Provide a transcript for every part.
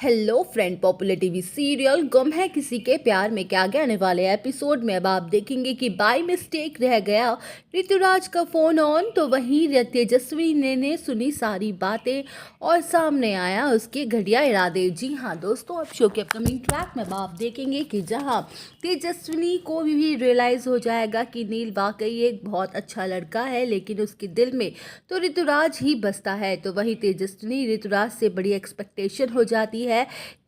Hello friend, popular TV serial गुम है किसी के प्यार में क्या आगे आने वाले एपिसोड में अब आप देखेंगे कि बाय मिस्टेक रह गया ऋतुराज का फोन ऑन, तो वहीं तेजस्वी ने सुनी सारी बातें और सामने आया उसके घटिया इरादे। जी हाँ दोस्तों, अब शो के अपकमिंग ट्रैक में अब आप देखेंगे कि जहाँ तेजस्विनी को भी रियलाइज हो जाएगा कि नील वाकई एक बहुत अच्छा लड़का है, लेकिन उसके दिल में तो ऋतुराज ही बसता है। तो वहीं तेजस्विनी ऋतुराज से बड़ी एक्सपेक्टेशन हो जाती है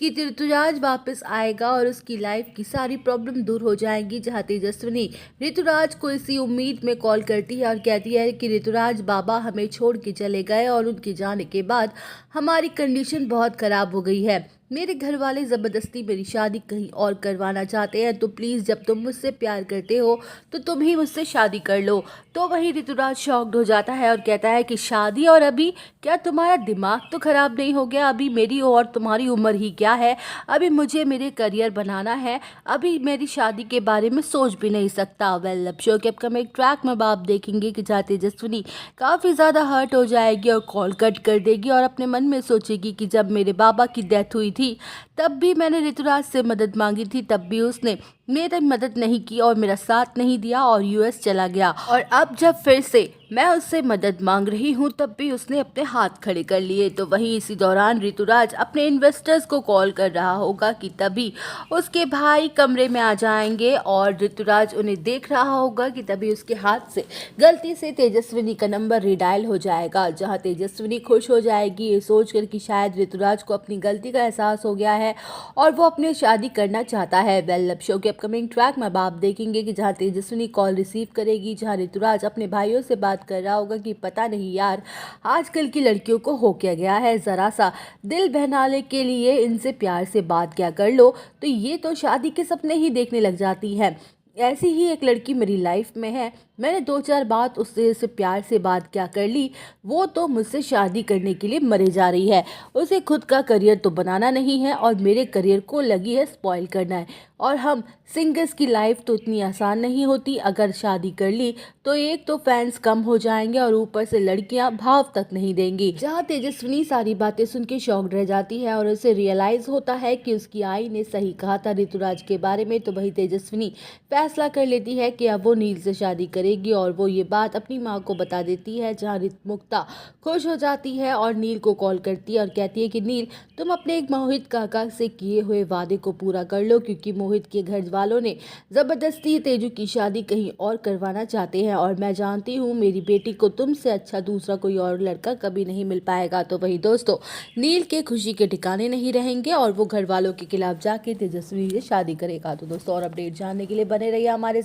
कि ऋतुराज वापस आएगा और उसकी लाइफ की सारी प्रॉब्लम दूर हो जाएंगी। जहां तेजस्विनी ऋतुराज को इसी उम्मीद में कॉल करती है और कहती है कि ऋतुराज बाबा हमें छोड़ के चले गए और उनके जाने के बाद हमारी कंडीशन बहुत खराब हो गई है। मेरे घर वाले ज़बरदस्ती मेरी शादी कहीं और करवाना चाहते हैं, तो प्लीज़ जब तुम मुझसे प्यार करते हो तो तुम ही मुझसे शादी कर लो। तो वहीं ऋतुराज शॉक्ड हो जाता है और कहता है कि शादी और अभी, क्या तुम्हारा दिमाग तो ख़राब नहीं हो गया? अभी मेरी और तुम्हारी उम्र ही क्या है? अभी मुझे मेरे करियर बनाना है, अभी मेरी शादी के बारे में सोच भी नहीं सकता। वेल, अब शो के अपकमिंग ट्रैक में आप देखेंगे कि जहाँ तेजस्विनी काफ़ी ज़्यादा हर्ट हो जाएगी और कॉल कट कर देगी और अपने मन में सोचेगी कि जब मेरे बाबा की डेथ हुई थी तब भी मैंने ऋतुराज से मदद मांगी थी, तब भी उसने मेरी मदद नहीं की और मेरा साथ नहीं दिया और यूएस चला गया, और अब जब फिर से मैं उससे मदद मांग रही हूँ तब भी उसने अपने हाथ खड़े कर लिए। तो वहीं इसी दौरान ऋतुराज अपने इन्वेस्टर्स को कॉल कर रहा होगा कि तभी उसके भाई कमरे में आ जाएंगे और ऋतुराज उन्हें देख रहा होगा कि तभी उसके हाथ से गलती से तेजस्विनी का नंबर रिडायल हो जाएगा। जहाँ तेजस्विनी खुश हो जाएगी ये सोचकर कि शायद ऋतुराज को अपनी गलती का एहसास हो गया है और वो अपनी शादी करना चाहता है। वेल, अब शो के अपकमिंग ट्रैक में आप देखेंगे कि जहाँ तेजस्विनी कॉल रिसीव करेगी, जहाँ ऋतुराज अपने भाइयों से बात कर रहा होगा कि पता नहीं यार आजकल की लड़कियों को हो क्या गया है, ज़रा सा दिल बहलाने के लिए इनसे प्यार से बात क्या कर लो तो ये तो शादी के सपने ही देखने लग जाती है। ऐसी ही एक लड़की मेरी लाइफ में है, मैंने 2-4 बात उससे प्यार से बात क्या कर ली, वो तो मुझसे शादी करने के लिए मरे जा रही है। उसे खुद का करियर तो बनाना नहीं है और मेरे करियर को लगी है स्पॉइल करना है। और हम सिंगर्स की लाइफ तो इतनी आसान नहीं होती, अगर शादी कर ली तो एक तो फैंस कम हो जाएंगे और ऊपर से लड़कियां भाव तक नहीं देंगी। जहां तेजस्विनी सारी बातें सुन के शॉक्ड रह जाती है और उसे रियलाइज होता है कि उसकी आई ने सही कहा था ऋतुराज के बारे में। तो वही तेजस्विनी फैसला कर लेती है कि अब वो नील से शादी करेगी और वो ये बात अपनी माँ को बता देती है। जहाँ मुक्ता खुश हो जाती है और नील को कॉल करती है और कहती है कि नील, तुम अपने एक मोहित काका से किए हुए वादे को पूरा कर लो, क्योंकि मोहित के घर वालों ने जबरदस्ती तेजू की शादी कहीं और करवाना चाहते हैं और मैं जानती हूँ मेरी बेटी को तुमसे अच्छा दूसरा कोई और लड़का कभी नहीं मिल पाएगा। तो वही दोस्तों, नील के खुशी के ठिकाने नहीं रहेंगे और वो घर वालों के खिलाफ जाके तेजस्वी से शादी करेगा। तो दोस्तों, और अपडेट जानने के लिए बने रहिए हमारे